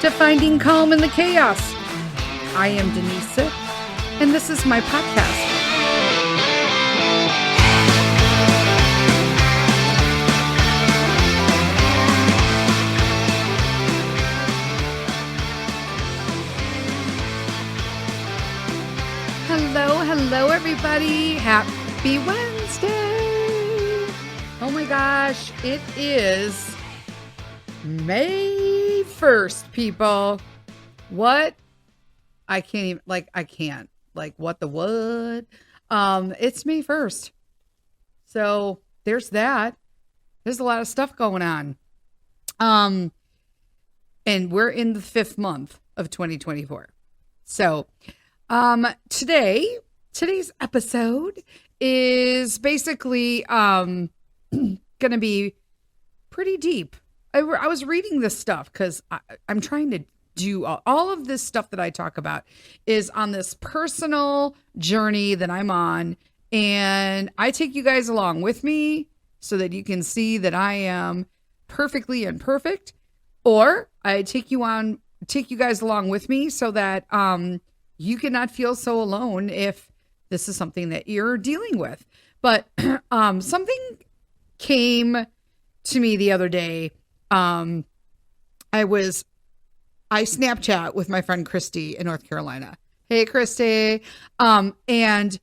to Finding Calm in the Chaos. I am Denise Sith, and this is my podcast. Hello, everybody. Happy Wednesday. Oh my gosh, it is May 1st, people. What? I can't even, what the what? It's May 1st. So there's that. There's a lot of stuff going on. And we're in the 5th month of 2024. So, today's episode is basically, going to be pretty deep. I was reading this stuff because I'm trying to do all of this stuff that I talk about is on this personal journey that I'm on. And I take you guys along with me so that you can see that I am perfectly imperfect, or I take you guys along with me so that, you cannot feel so alone if this is something that you're dealing with. But, something came to me the other day. I Snapchat with my friend Christy in North Carolina. Hey, Christy. And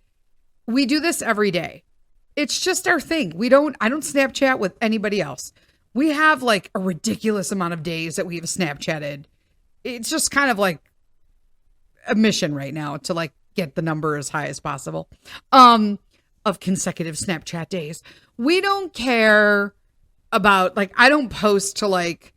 we do this every day. It's just our thing. I don't Snapchat with anybody else. We have like a ridiculous amount of days that we've Snapchatted. It's just kind of like a mission right now to like get the number as high as possible, of consecutive Snapchat days. We don't care about, like, I don't post to like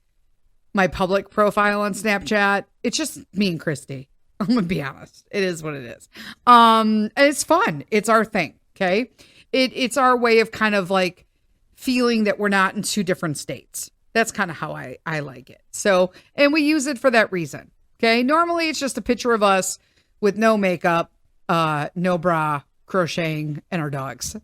my public profile on Snapchat. It's just me and Christy. I'm gonna be honest. It is what it is. And it's fun. It's our thing. Okay. It's our way of kind of like feeling that we're not in two different states. That's kind of how I like it. So, and we use it for that reason. Okay. Normally it's just a picture of us with no makeup, no bra, crocheting, and our dogs.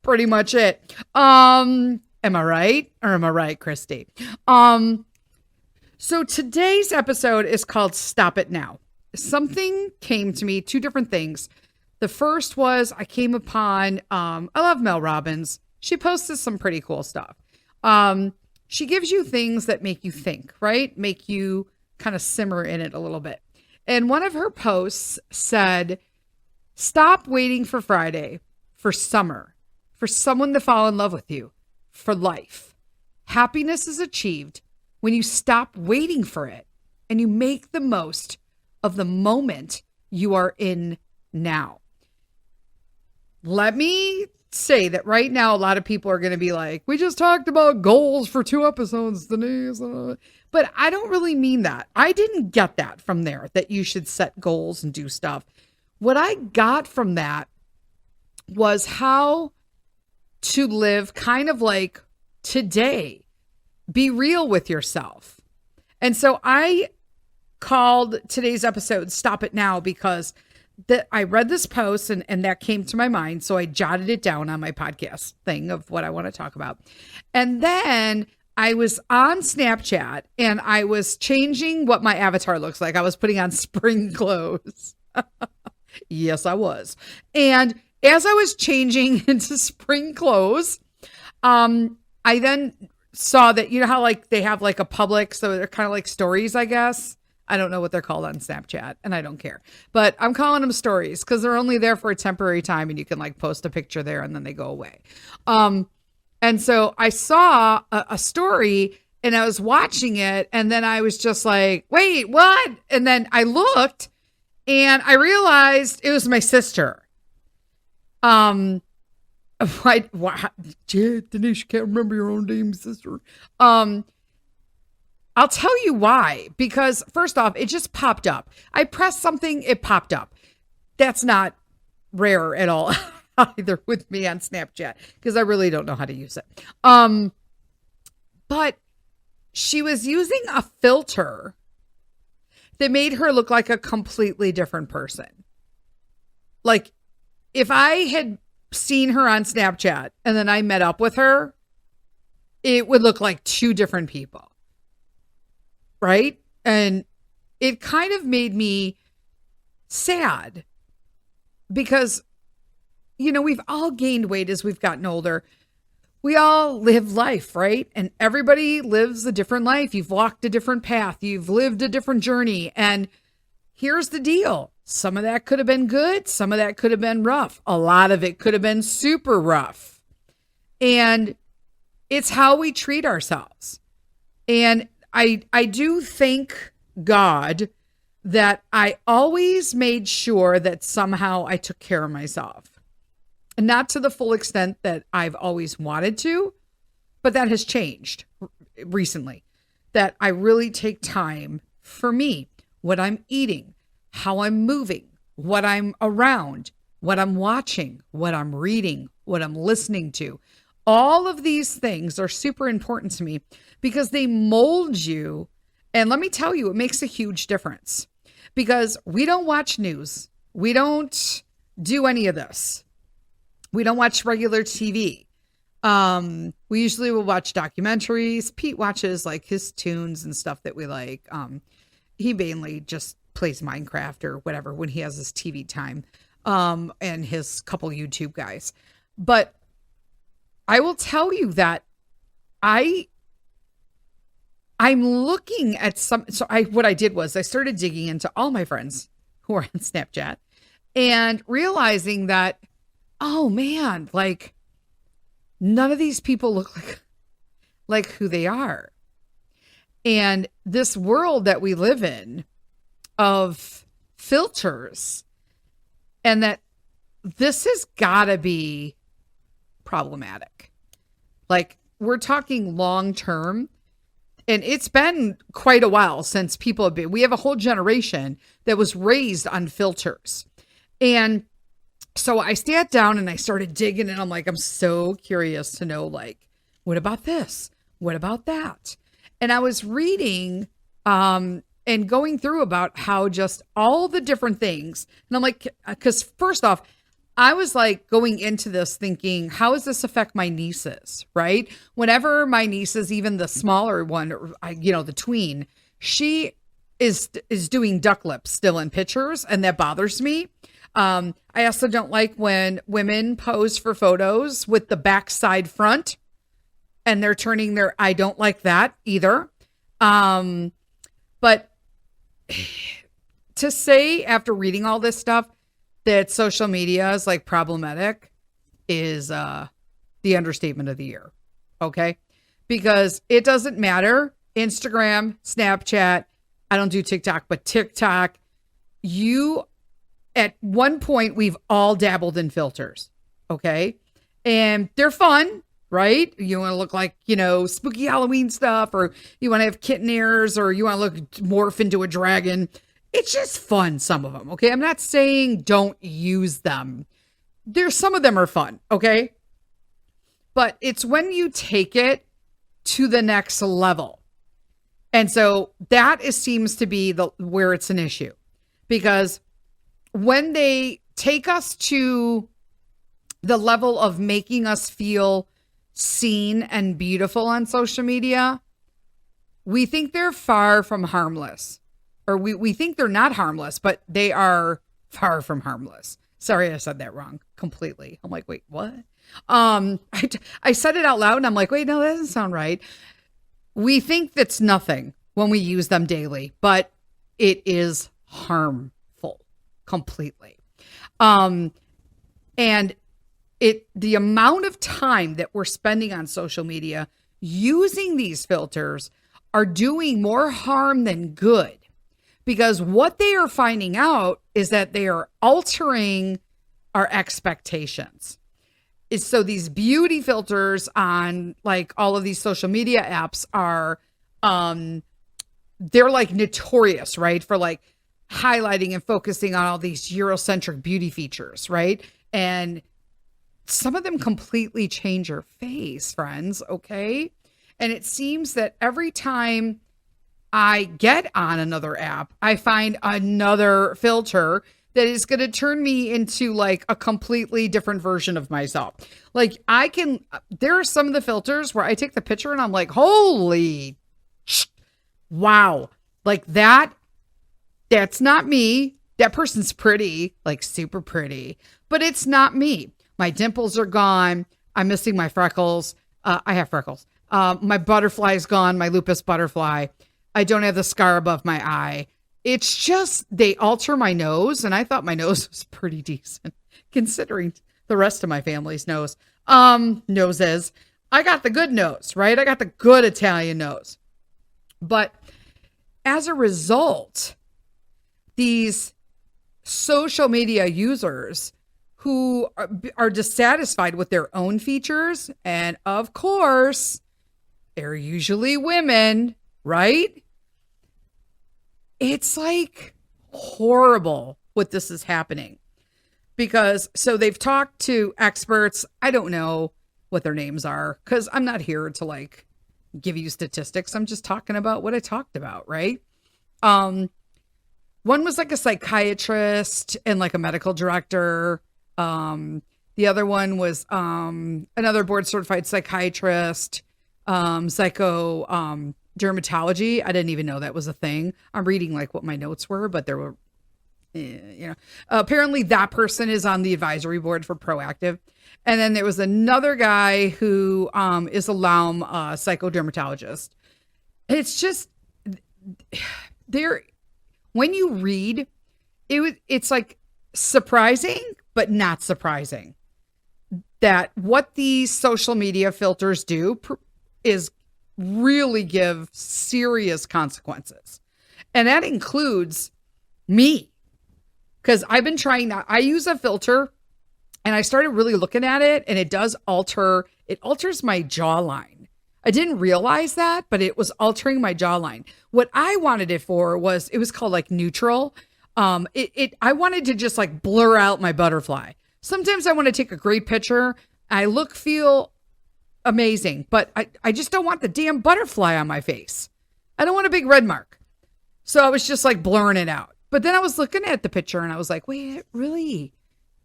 Pretty much it. Am I right? Or am I right, Christy? So today's episode is called Stop It Now. Something came to me, 2 different things. The first was I came upon, I love Mel Robbins. She posted some pretty cool stuff. She gives you things that make you think, right? Make you kind of simmer in it a little bit. And one of her posts said, stop waiting for Friday, for summer, for someone to fall in love with you, for life. Happiness is achieved when you stop waiting for it and you make the most of the moment you are in now. Let me say that right now, a lot of people are going to be like, we just talked about goals for 2 episodes, Denise. But I don't really mean that. I didn't get that from there, that you should set goals and do stuff. What I got from that was how to live kind of like today. Be real with yourself. And so I called today's episode Stop It Now because I read this post and that came to my mind. So I jotted it down on my podcast thing of what I want to talk about. And then I was on Snapchat and I was changing what my avatar looks like. I was putting on spring clothes. Yes, I was. And as I was changing into spring clothes, I then saw that, you know how like they have like a public, so they're kind of like stories, I guess. I don't know what they're called on Snapchat and I don't care, but I'm calling them stories because they're only there for a temporary time and you can like post a picture there and then they go away. And so I saw a story and I was watching it and then I was just like, wait, what? And then I looked and I realized it was my sister. Denise, you can't remember your own name, sister. I'll tell you why, because first off, it just popped up. I pressed something, it popped up. That's not rare at all either with me on Snapchat because I really don't know how to use it. But she was using a filter that made her look like a completely different person. Like if I had seen her on Snapchat and then I met up with her, it would look like 2 different people. right? And it kind of made me sad because, we've all gained weight as we've gotten older. We all live life, right? And everybody lives a different life. You've walked a different path. You've lived a different journey. And here's the deal. Some of that could have been good. Some of that could have been rough. A lot of it could have been super rough. And it's how we treat ourselves. And I do thank God that I always made sure that somehow I took care of myself. And not to the full extent that I've always wanted to, but that has changed recently. That I really take time for me, what I'm eating, how I'm moving, what I'm around, what I'm watching, what I'm reading, what I'm listening to. All of these things are super important to me because they mold you. And let me tell you, it makes a huge difference because we don't watch news. We don't do any of this. We don't watch regular TV. We usually will watch documentaries. Pete watches like his tunes and stuff that we like. He mainly just plays Minecraft or whatever when he has his TV time, and his couple YouTube guys. But I will tell you that I'm looking at what I did was I started digging into all my friends who are on Snapchat and realizing that, oh man, like none of these people look like who they are. And this world that we live in of filters, and that this has gotta be problematic. Like we're talking long term, and it's been quite a while since we have a whole generation that was raised on filters. And so I sat down and I started digging, and I'm like, I'm so curious to know, like, what about this? What about that? And I was reading and going through about how just all the different things. And I'm like, because first off, I was like going into this thinking, how does this affect my nieces, right? Whenever my nieces, even the smaller one, the tween, she is doing duck lips still in pictures, and that bothers me. I also don't like when women pose for photos with the backside front and they're turning I don't like that either. But to say after reading all this stuff that social media is like problematic is, the understatement of the year. Okay. Because it doesn't matter. Instagram, Snapchat, I don't do TikTok, but TikTok, at one point, we've all dabbled in filters, okay? And they're fun, right? You want to look like, spooky Halloween stuff, or you want to have kitten ears, or you want to morph into a dragon. It's just fun, some of them, okay? I'm not saying don't use them. Some of them are fun, okay? But it's when you take it to the next level. And so that seems to be where it's an issue. Because when they take us to the level of making us feel seen and beautiful on social media, we think they're far from harmless. Or we think they're not harmless, but they are far from harmless. Sorry, I said that wrong completely. I'm like, wait, what? I said it out loud and I'm like, wait, no, that doesn't sound right. We think that's nothing when we use them daily, but it is harmful completely. And the amount of time that we're spending on social media using these filters are doing more harm than good, because what they are finding out is that they are altering our expectations. So these beauty filters on like all of these social media apps are, they're like notorious, right? For like highlighting and focusing on all these Eurocentric beauty features, right? And some of them completely change your face, friends, okay? And it seems that every time I get on another app, I find another filter that is going to turn me into like a completely different version of myself. Like there are some of the filters where I take the picture and I'm like, holy, wow, like that's not me. That person's pretty, like super pretty, but it's not me. My dimples are gone. I'm missing my freckles. I have freckles. My butterfly's gone, my lupus butterfly. I don't have the scar above my eye. It's just, they alter my nose, and I thought my nose was pretty decent considering the rest of my family's noses. I got the good nose, right? I got the good Italian nose. But as a result, these social media users who are dissatisfied with their own features, and of course, they're usually women, right? It's like horrible what this is happening. Because, so they've talked to experts. I don't know what their names are because I'm not here to like give you statistics. I'm just talking about what I talked about, right? One was like a psychiatrist and like a medical director. The other one was another board certified psychiatrist, dermatology. I didn't even know that was a thing. I'm reading like what my notes were, but there were, apparently that person is on the advisory board for Proactive. And then there was another guy who is a LAUM psychodermatologist. It's just there. When you read it's like surprising, but not surprising that what these social media filters do is really give serious consequences. And that includes me. Because I've been trying that. I use a filter and I started really looking at it, and it alters my jawline. I didn't realize that, but it was altering my jawline. What I wanted it for was, it was called like neutral. I wanted to just like blur out my butterfly. Sometimes I want to take a great picture. I feel amazing, but I just don't want the damn butterfly on my face. I don't want a big red mark. So I was just like blurring it out. But then I was looking at the picture and I was like, wait, it really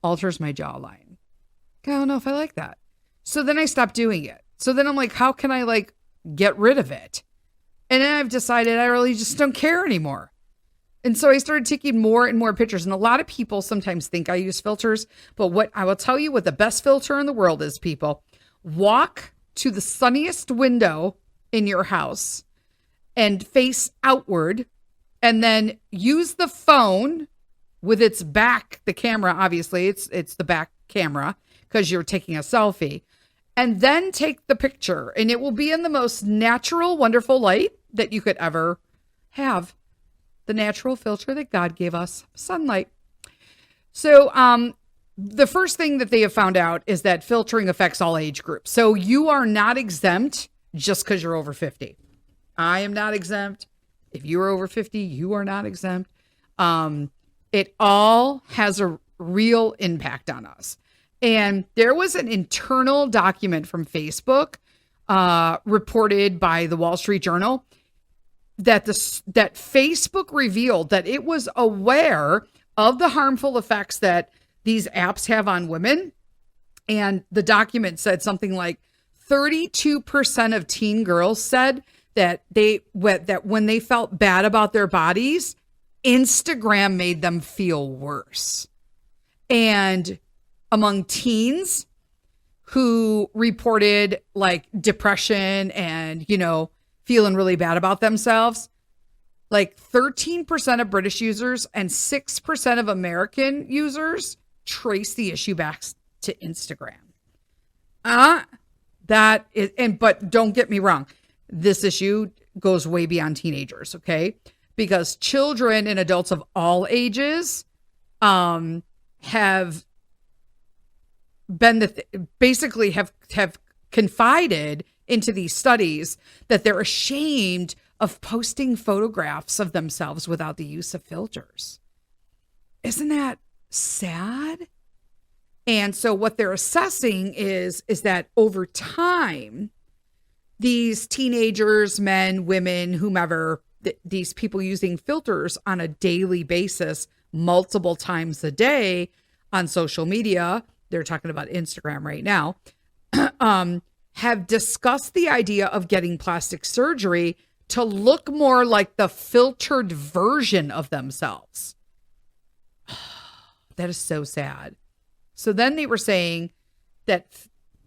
alters my jawline. I don't know if I like that. So then I stopped doing it. So then I'm like, how can I like get rid of it? And then I've decided I really just don't care anymore. And so I started taking more and more pictures. And a lot of people sometimes think I use filters, but what I will tell you what the best filter in the world is, people. Walk to the sunniest window in your house and face outward, and then use the phone with its back, the camera, obviously it's the back camera because you're taking a selfie, and then take the picture, and it will be in the most natural, wonderful light that you could ever have. The natural filter that God gave us, sunlight. So, the first thing that they have found out is that filtering affects all age groups. So you are not exempt just because you're over 50. I am not exempt. If you're over 50, you are not exempt. It all has a real impact on us. And there was an internal document from Facebook reported by the Wall Street Journal that Facebook revealed that it was aware of the harmful effects that these apps have on women. And the document said something like 32% of teen girls said that when they felt bad about their bodies, Instagram made them feel worse. And among teens who reported like depression and, feeling really bad about themselves, like 13% of British users and 6% of American users trace the issue back to Instagram. But don't get me wrong. This issue goes way beyond teenagers, okay? Because children and adults of all ages have been basically have confided into these studies that they're ashamed of posting photographs of themselves without the use of filters. Isn't that sad? And so what they're assessing is that over time, these teenagers, men, women, whomever, these people using filters on a daily basis, multiple times a day on social media, they're talking about Instagram right now, have discussed the idea of getting plastic surgery to look more like the filtered version of themselves. That is so sad. So then they were saying that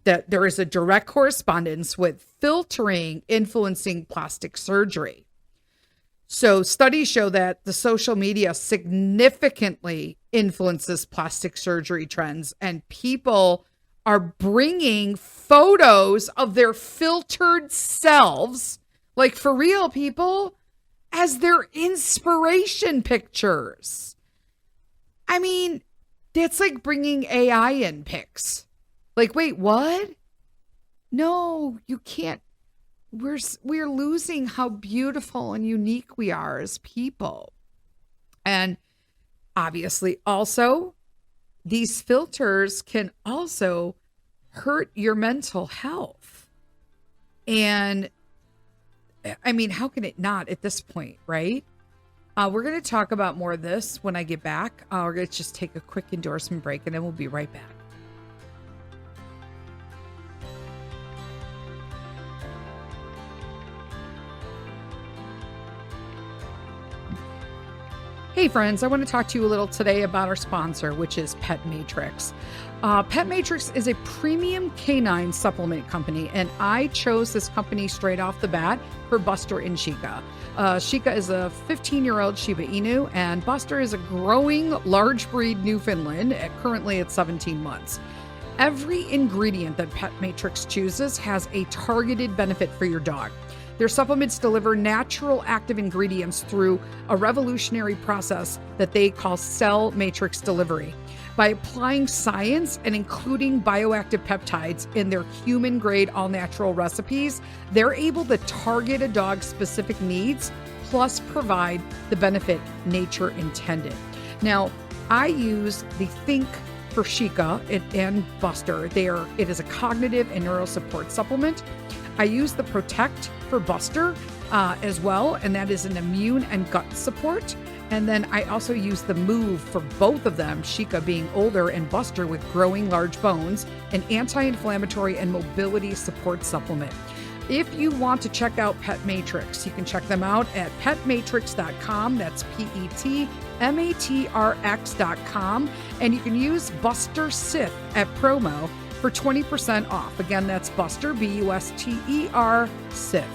there is a direct correspondence with filtering influencing plastic surgery. So studies show that the social media significantly influences plastic surgery trends, and people are bringing photos of their filtered selves, like for real people, as their inspiration pictures. I mean, that's like bringing AI in pics. Like, wait, what? No, you can't. We're losing how beautiful and unique we are as people. And obviously also, these filters can also hurt your mental health. And I mean, how can it not at this point, right? We're going to talk about more of this when I get back. We're going to just take a quick endorsement break, and then we'll be right back. Hey friends, I want to talk to you a little today about our sponsor, which is Pet Matrix. Pet Matrix is a premium canine supplement company, and I chose this company straight off the bat for Buster and Chica. Chica is a 15-year-old Shiba Inu, and Buster is a growing large breed Newfoundland, currently at 17 months. Every ingredient that Pet Matrix chooses has a targeted benefit for your dog. Their supplements deliver natural active ingredients through a revolutionary process that they call cell matrix delivery. By applying science and including bioactive peptides in their human-grade all-natural recipes, they're able to target a dog's specific needs, plus provide the benefit nature intended. Now, I use the Think for Chica and Buster. It is a cognitive and neural support supplement. I use the Protect for Buster as well, and that is an immune and gut support. And then I also use the Move for both of them, Chica being older and Buster with growing large bones, an anti-inflammatory and mobility support supplement. If you want to check out Pet Matrix, you can check them out at petmatrix.com. That's petmatrx.com. And you can use Buster Sith at promo for 20% off. Again, that's Buster, Buster, Sith, Sith,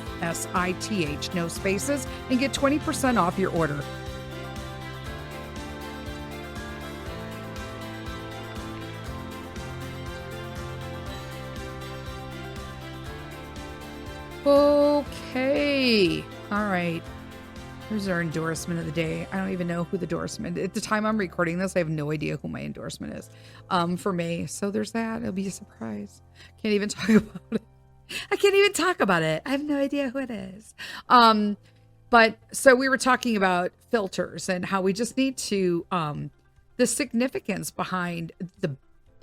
no spaces, and get 20% off your order. Okay. All right. Here's our endorsement of the day. I don't even know who the endorsement at the time I'm recording this. I have no idea who my endorsement is for May. So there's that. It'll be a surprise. Can't even talk about it. I can't even talk about it. I have no idea who it is. But so we were talking about filters and how we just need to the significance behind the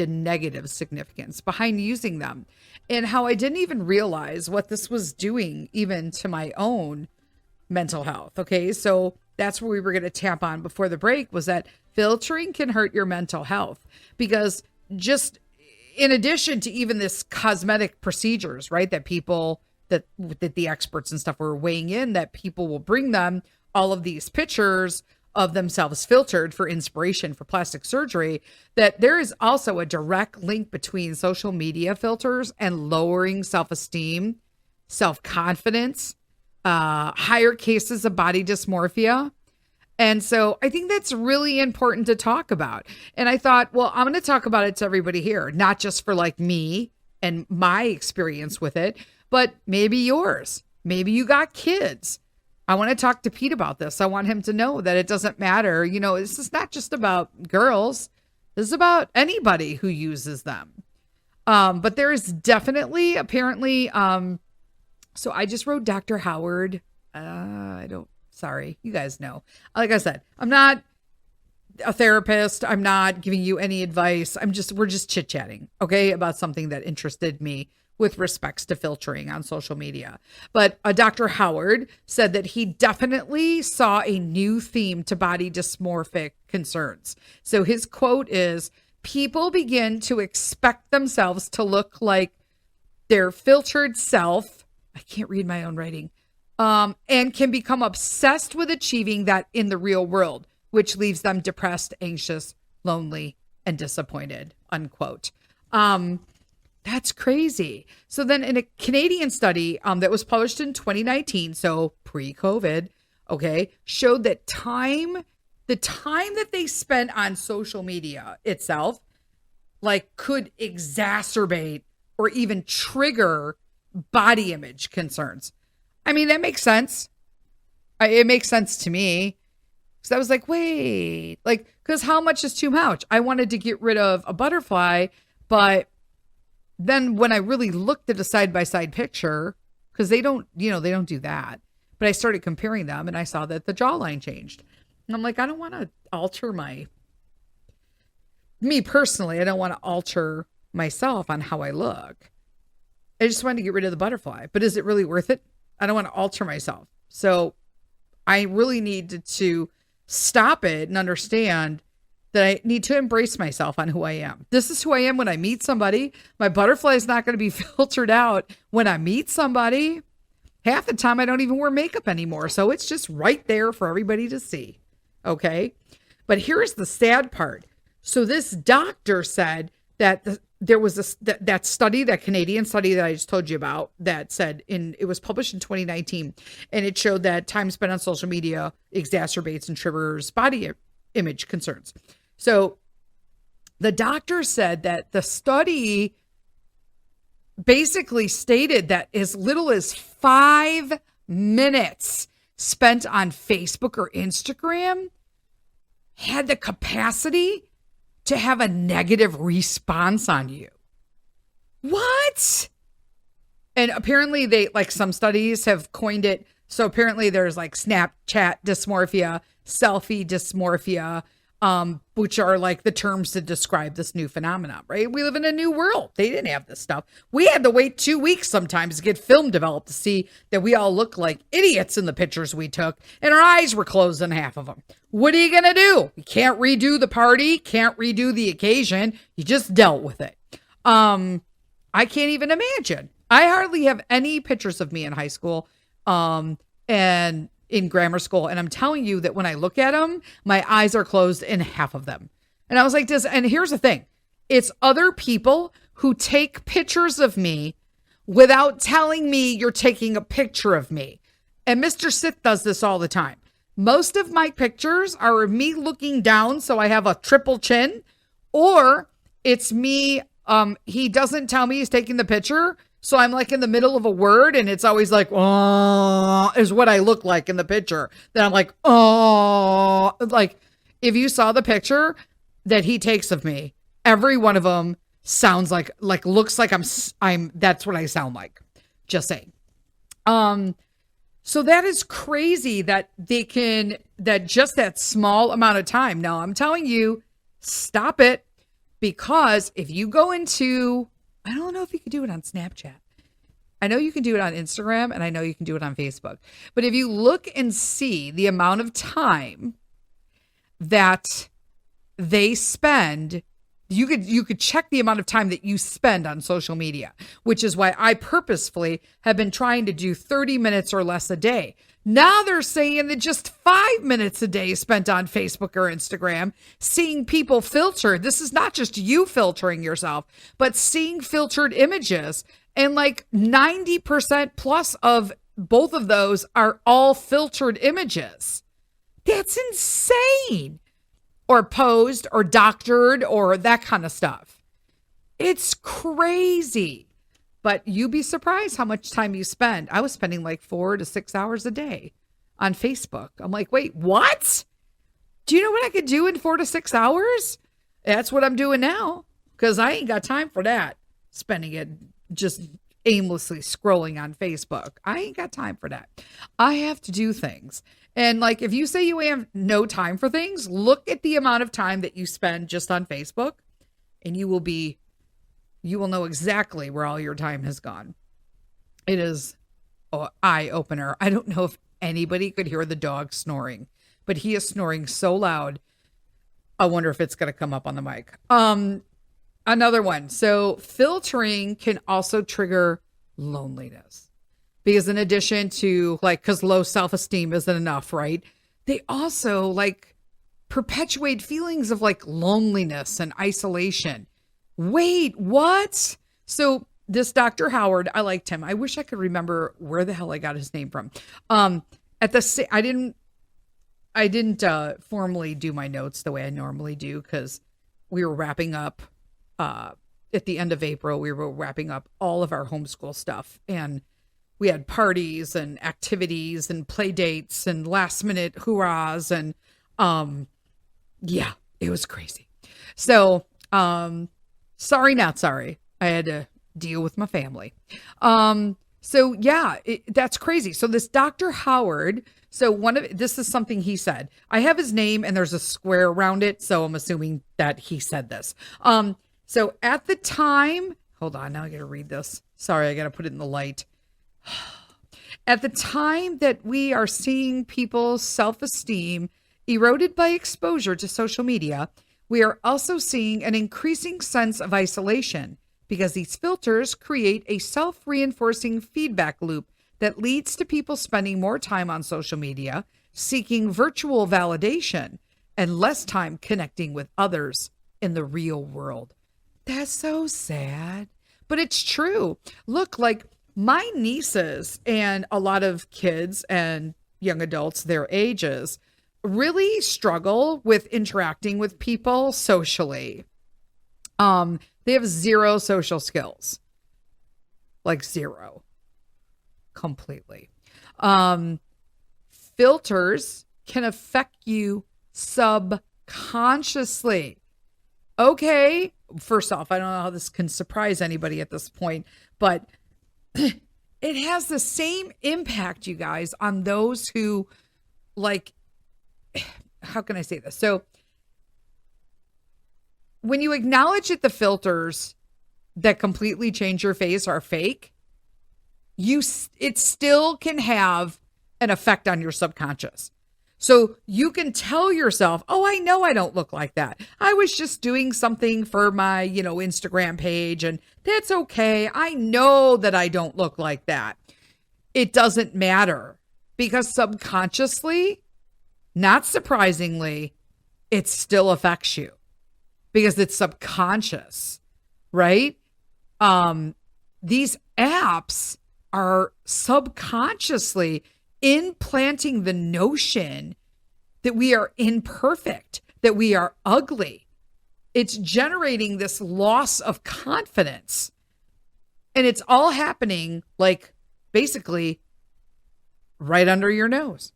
negative significance behind using them, and how I didn't even realize what this was doing even to my own mental health. Okay, so that's where we were going to tap on before the break, was that filtering can hurt your mental health, because just in addition to even this cosmetic procedures, right, that people that the experts and stuff were weighing in, that people will bring them all of these pictures of themselves filtered for inspiration for plastic surgery, that there is also a direct link between social media filters and lowering self-esteem, self-confidence, higher cases of body dysmorphia. And so I think that's really important to talk about. And I thought, well, I'm going to talk about it to everybody here, not just for like me and my experience with it, but maybe yours. Maybe you got kids. I want to talk to Pete about this. I want him to know that it doesn't matter. You know, this is not just about girls. This is about anybody who uses them. But there is definitely, apparently, so I just wrote Dr. Howard. Sorry, you guys know. Like I said, I'm not a therapist. I'm not giving you any advice. We're just chit-chatting, okay, about something that interested me with respects to filtering on social media. But Dr. Howard said that he definitely saw a new theme to body dysmorphic concerns. So his quote is, people begin to expect themselves to look like their filtered self. I can't read my own writing. and can become obsessed with achieving that in the real world, which leaves them depressed, anxious, lonely, and disappointed, unquote. That's crazy. So then in a Canadian study that was published in 2019, so pre-COVID, okay, showed that the time that they spent on social media itself, like, could exacerbate or even trigger body image concerns. I mean, that makes sense. It makes sense to me. So I was like, wait, like, because how much is too much? I wanted to get rid of a butterfly, but then when I really looked at a side-by-side picture, because they don't do that, but I started comparing them and I saw that the jawline changed. And I'm like, I don't want to alter me personally, I don't want to alter myself on how I look. I just wanted to get rid of the butterfly, but is it really worth it? I don't want to alter myself. So I really needed to stop it and understand that I need to embrace myself on who I am. This is who I am when I meet somebody. My butterfly is not going to be filtered out when I meet somebody. Half the time I don't even wear makeup anymore. So it's just right there for everybody to see. Okay. But here's the sad part. So this doctor said that there was that study, that Canadian study that I just told you about, that said it was published in 2019, and it showed that time spent on social media exacerbates and triggers body image concerns. So the doctor said that the study basically stated that as little as 5 minutes spent on Facebook or Instagram had the capacity to have a negative response on you. What? And apparently some studies have coined it. So apparently there's like Snapchat dysmorphia, selfie dysmorphia, which are like the terms to describe this new phenomenon, right? We live in a new world. They didn't have this stuff. We had to wait 2 weeks sometimes to get film developed to see that we all look like idiots in the pictures we took, and our eyes were closed in half of them. What are you going to do? You can't redo the party, can't redo the occasion. You just dealt with it. I can't even imagine. I hardly have any pictures of me in high school, and in grammar school. And I'm telling you that when I look at them, my eyes are closed in half of them. And I was like, and here's the thing. It's other people who take pictures of me without telling me you're taking a picture of me. And Mr. Sith does this all the time. Most of my pictures are of me looking down, so I have a triple chin, or it's me. He doesn't tell me he's taking the picture. So I'm like in the middle of a word, and it's always like, oh, is what I look like in the picture. Then I'm like, oh, like if you saw the picture that he takes of me, every one of them sounds like looks like I'm, that's what I sound like. Just saying. So that is crazy that that just that small amount of time. Now I'm telling you, stop it, because if you go into, I don't know if you can do it on Snapchat. I know you can do it on Instagram, and I know you can do it on Facebook. But if you look and see the amount of time that they spend, you could check the amount of time that you spend on social media, which is why I purposefully have been trying to do 30 minutes or less a day. Now they're saying that just 5 minutes a day spent on Facebook or Instagram, seeing people filtered. This is not just you filtering yourself, but seeing filtered images. And like 90% plus of both of those are all filtered images. That's insane. Or posed or doctored or that kind of stuff. It's crazy. But you'd be surprised how much time you spend. I was spending like 4 to 6 hours a day on Facebook. I'm like, wait, what? Do you know what I could do in 4 to 6 hours? That's what I'm doing now, because I ain't got time for that. Spending it just aimlessly scrolling on Facebook. I ain't got time for that. I have to do things. And like, if you say you have no time for things, look at the amount of time that you spend just on Facebook, and you will know exactly where all your time has gone. It is an eye opener. I don't know if anybody could hear the dog snoring, but he is snoring so loud. I wonder if it's going to come up on the mic. Another one. So filtering can also trigger loneliness. because in addition to like, because low self-esteem isn't enough, right? They also like perpetuate feelings of like loneliness and isolation. Wait, what? So this Dr. Howard, I liked him. I wish I could remember where the hell I got his name from. I didn't formally do my notes the way I normally do because we were wrapping up at the end of April. We were wrapping up all of our homeschool stuff, and we had parties and activities and play dates and last minute hurrahs, and yeah, it was crazy. So sorry, not sorry. I had to deal with my family. So yeah, that's crazy. So this Dr. Howard, this is something he said. I have his name and there's a square around it, so I'm assuming that he said this. So at the time, hold on, now I got to read this. Sorry, I got to put it in the light. At the time that we are seeing people's self-esteem eroded by exposure to social media, we are also seeing an increasing sense of isolation because these filters create a self-reinforcing feedback loop that leads to people spending more time on social media, seeking virtual validation, and less time connecting with others in the real world. That's so sad, but it's true. Look, like my nieces and a lot of kids and young adults their ages really struggle with interacting with people socially. They have zero social skills, like zero, completely. Filters can affect you subconsciously. Okay, first off, I don't know how this can surprise anybody at this point, but it has the same impact, you guys, on those who, like, how can I say this? So when you acknowledge that the filters that completely change your face are fake, it still can have an effect on your subconscious. So you can tell yourself, oh, I know I don't look like that. I was just doing something for my, Instagram page, and that's okay. I know that I don't look like that. It doesn't matter because subconsciously, not surprisingly, it still affects you because it's subconscious, right? These apps are subconsciously implanting the notion that we are imperfect, that we are ugly. It's generating this loss of confidence. And it's all happening like basically right under your nose.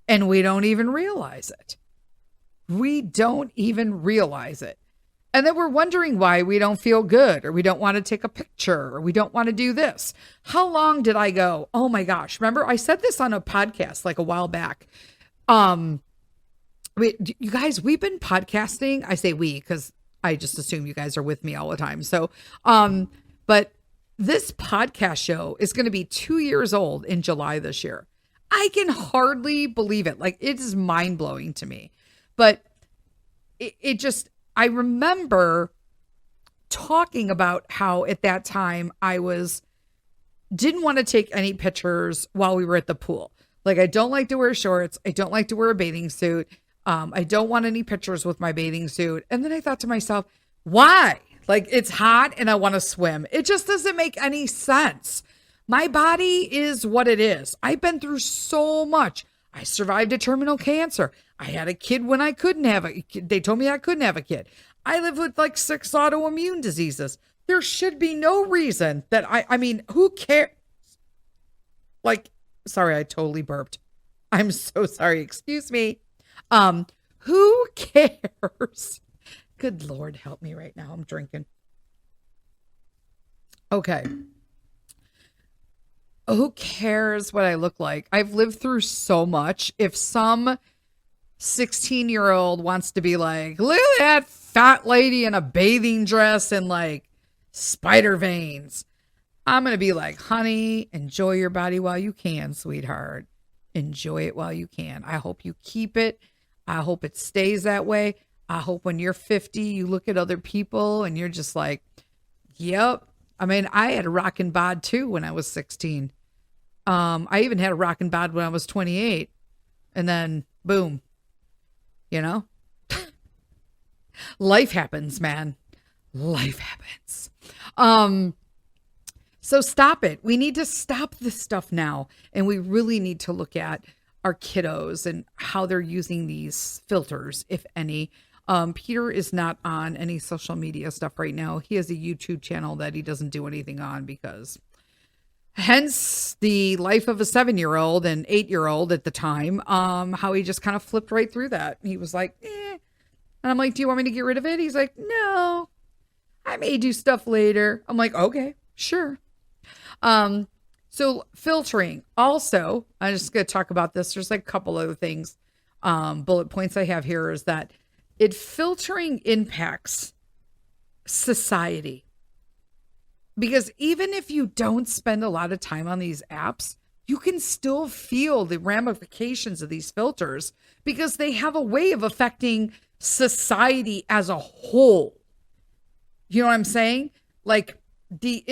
And we don't even realize it. We don't even realize it. And then we're wondering why we don't feel good, or we don't want to take a picture, or we don't want to do this. How long did I go? Oh my gosh. Remember, I said this on a podcast like a while back. You guys, we've been podcasting. I say we, because I just assume you guys are with me all the time. So, but this podcast show is going to be 2 years old in July this year. I can hardly believe it. Like, it is mind blowing to me, but I remember talking about how at that time I didn't want to take any pictures while we were at the pool. Like, I don't like to wear shorts. I don't like to wear a bathing suit. I don't want any pictures with my bathing suit. And then I thought to myself, why? Like, it's hot and I want to swim. It just doesn't make any sense. My body is what it is. I've been through so much. I survived a terminal cancer. I had a kid when I couldn't have a kid. They told me I couldn't have a kid. I live with like 6 autoimmune diseases. There should be no reason that I mean, who cares? Like, sorry, I totally burped. I'm so sorry. Excuse me. Who cares? Good Lord, help me right now. I'm drinking. Okay. Who cares what I look like? I've lived through so much. If some 16-year-old wants to be like, look at that fat lady in a bathing dress and like spider veins, I'm going to be like, honey, enjoy your body while you can, sweetheart. Enjoy it while you can. I hope you keep it. I hope it stays that way. I hope when you're 50, you look at other people and you're just like, yep. I mean, I had a rockin' bod too when I was 16. I even had a rockin' bod when I was 28, and then boom, you know, life happens, man. Life happens. So stop it. We need to stop this stuff now. And we really need to look at our kiddos and how they're using these filters, if any. Peter is not on any social media stuff right now. He has a YouTube channel that he doesn't do anything on because hence the life of a 7-year-old and 8-year-old at the time, how he just kind of flipped right through that. He was like, eh. And I'm like, do you want me to get rid of it? He's like, no, I may do stuff later. I'm like, okay, sure. So filtering also, I'm just going to talk about this. There's like a couple other things, bullet points I have here is that filtering impacts society. Because even if you don't spend a lot of time on these apps, you can still feel the ramifications of these filters because they have a way of affecting society as a whole. You know what I'm saying? Like the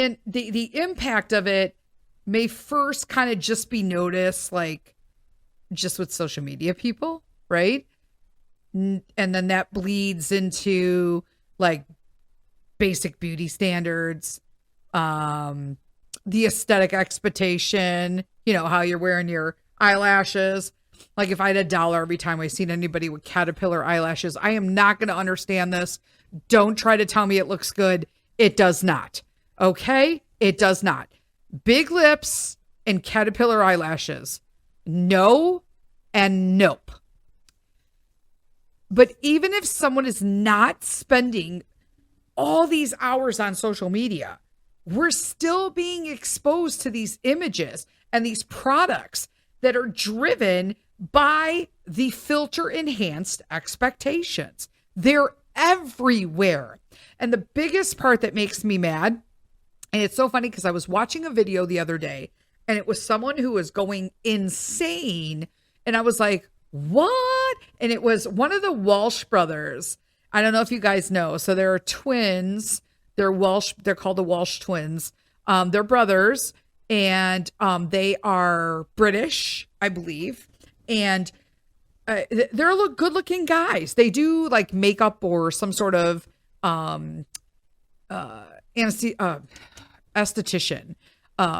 impact of it may first kind of just be noticed, like just with social media people, right? And then that bleeds into like basic beauty standards, the aesthetic expectation, you know, how you're wearing your eyelashes. Like if I had $1 every time I seen anybody with caterpillar eyelashes, I am not going to understand this. Don't try to tell me it looks good. It does not. Okay? It does not. Big lips and caterpillar eyelashes. No and nope. But even if someone is not spending all these hours on social media, we're still being exposed to these images and these products that are driven by the filter enhanced expectations. They're everywhere. And the biggest part that makes me mad, and it's so funny because I was watching a video the other day and it was someone who was going insane. And I was like, what? And it was one of the Walsh brothers. I don't know if you guys know. So there are twins. They're Walsh. They're called the Walsh twins. They're brothers and they are British, I believe. And they're good looking guys. They do like makeup or some sort of esthetician.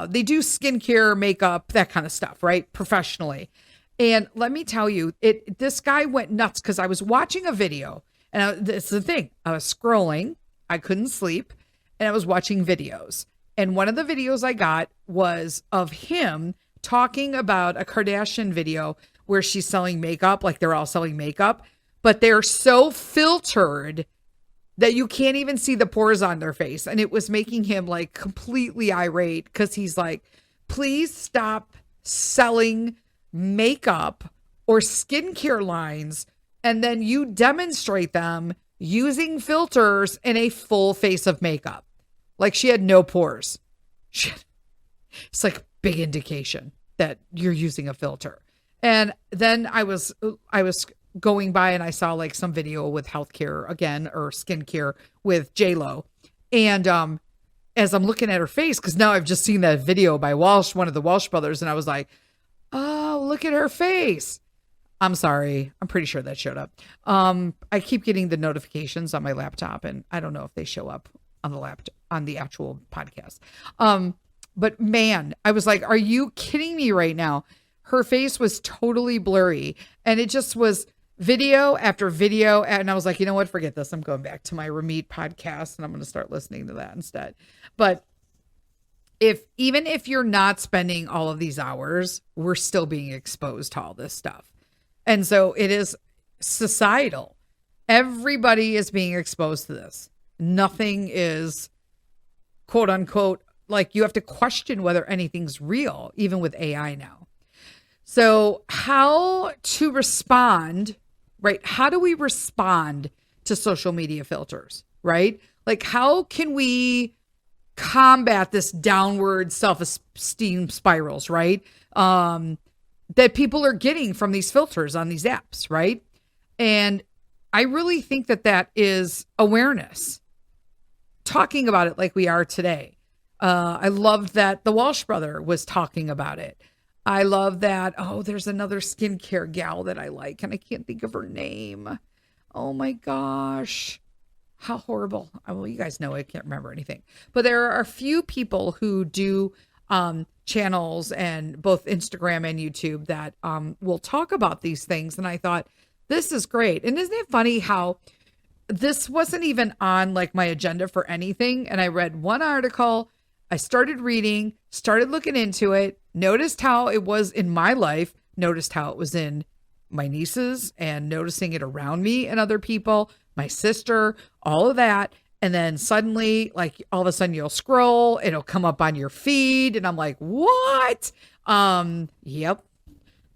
They do skincare, makeup, that kind of stuff, right? Professionally. And let me tell you, this guy went nuts because I was watching a video and this is the thing. I was scrolling. I couldn't sleep and I was watching videos. And one of the videos I got was of him talking about a Kardashian video where she's selling makeup, like they're all selling makeup, but they're so filtered that you can't even see the pores on their face. And it was making him like completely irate because he's like, please stop selling makeup or skincare lines. And then you demonstrate them using filters in a full face of makeup. Like she had no pores. It's like big indication that you're using a filter. And then I was going by and I saw like some video with healthcare again, or skincare with J-Lo. And as I'm looking at her face, because now I've just seen that video by Walsh, one of the Walsh brothers, and I was like, oh, look at her face. I'm sorry. I'm pretty sure that showed up. I keep getting the notifications on my laptop, and I don't know if they show up on the laptop, on the actual podcast. But man, I was like, are you kidding me right now? Her face was totally blurry, and it just was video after video. And I was like, you know what? Forget this. I'm going back to my Ramit podcast and I'm going to start listening to that instead. But even if you're not spending all of these hours, we're still being exposed to all this stuff. And so it is societal. Everybody is being exposed to this. Nothing is quote unquote, like you have to question whether anything's real, even with AI now. So how to respond, right? How do we respond to social media filters, right? Like how can we combat this downward self-esteem spirals, right? That people are getting from these filters on these apps, right? And I really think that is awareness. Talking about it like we are today. I loved that the Walsh brother was talking about it. I love that. Oh, there's another skincare gal that I like, and I can't think of her name. Oh my gosh. How horrible. Well, you guys know I can't remember anything. But there are a few people who do channels and both Instagram and YouTube that will talk about these things. And I thought, this is great. And isn't it funny how this wasn't even on like my agenda for anything? And I read one article, I started reading, started looking into it, noticed how it was in my life, noticed how it was in my nieces, and noticing it around me and other people, my sister, all of that. And then suddenly, like all of a sudden you'll scroll, it'll come up on your feed. And I'm like, what? Yep.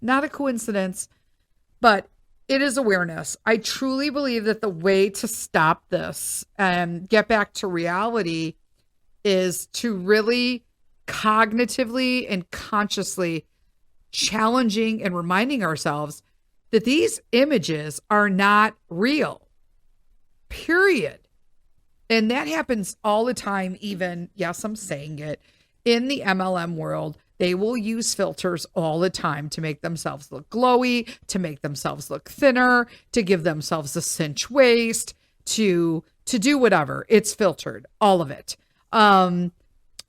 Not a coincidence, but it is awareness. I truly believe that the way to stop this and get back to reality is to really cognitively and consciously challenging and reminding ourselves that these images are not real, period. And that happens all the time, even, yes, I'm saying it, in the MLM world. They will use filters all the time to make themselves look glowy, to make themselves look thinner, to give themselves a cinch waist, to do whatever. It's filtered, all of it. And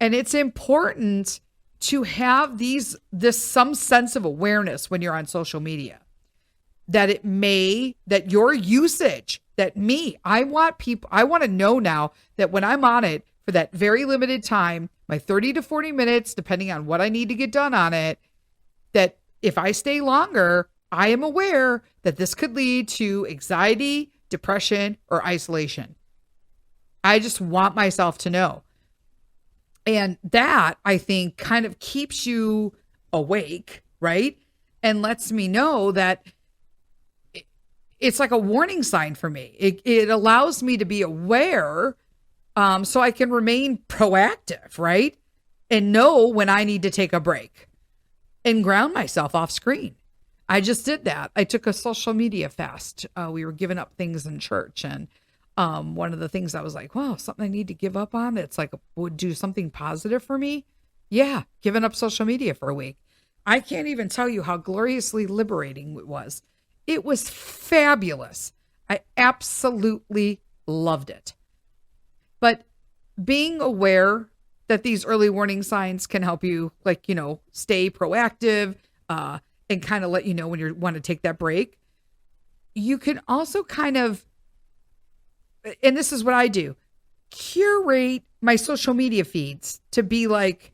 it's important to have this some sense of awareness when you're on social media, that your usage, I want to know now that when I'm on it for that very limited time, my 30 to 40 minutes, depending on what I need to get done on it, that if I stay longer, I am aware that this could lead to anxiety, depression, or isolation. I just want myself to know. And that, I think, kind of keeps you awake, right? And lets me know that it's like a warning sign for me. It allows me to be aware, so I can remain proactive, right? And know when I need to take a break and ground myself off screen. I just did that. I took a social media fast. We were giving up things in church, and one of the things I was like, wow, something I need to give up on. It's like would do something positive for me. Yeah, giving up social media for a week. I can't even tell you how gloriously liberating it was. It was fabulous. I absolutely loved it. But being aware that these early warning signs can help you, like, stay proactive and kind of let you know when you want to take that break. You can also kind of, and this is what I do, curate my social media feeds to be like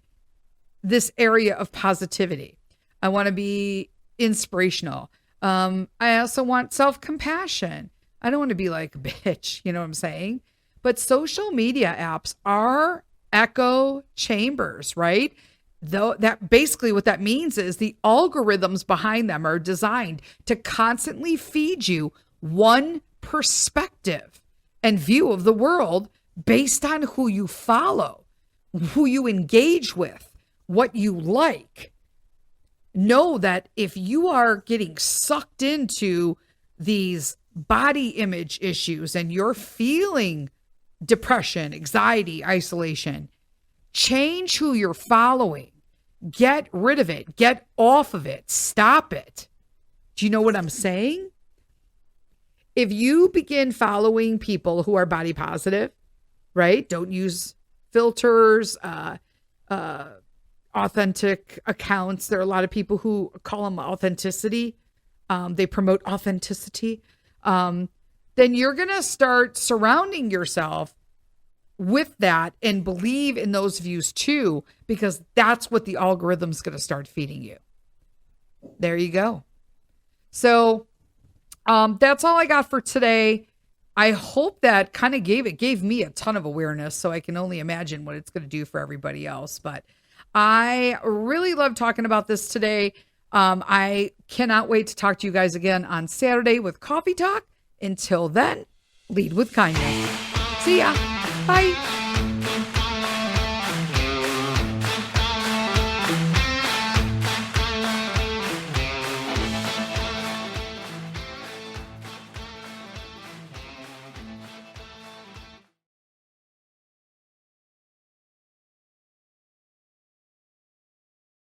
this area of positivity. I want to be inspirational. I also want self-compassion. I don't want to be like a bitch, you know what I'm saying? But social media apps are echo chambers, right? Though that basically what that means is the algorithms behind them are designed to constantly feed you one perspective and view of the world based on who you follow, who you engage with, what you like. Know that if you are getting sucked into these body image issues and you're feeling depression, anxiety, isolation, change who you're following. Get rid of it. Get off of it. Stop it. Do you know what I'm saying? If you begin following people who are body positive, right? Don't use filters, authentic accounts. There are a lot of people who call them authenticity. They promote authenticity. Then you're going to start surrounding yourself with that and believe in those views too, because that's what the algorithm's going to start feeding you. There you go. So that's all I got for today. I hope that kind of gave me a ton of awareness, so I can only imagine what it's going to do for everybody else. But I really love talking about this today. I cannot wait to talk to you guys again on Saturday with Coffee Talk. Until then, lead with kindness. See ya. Bye.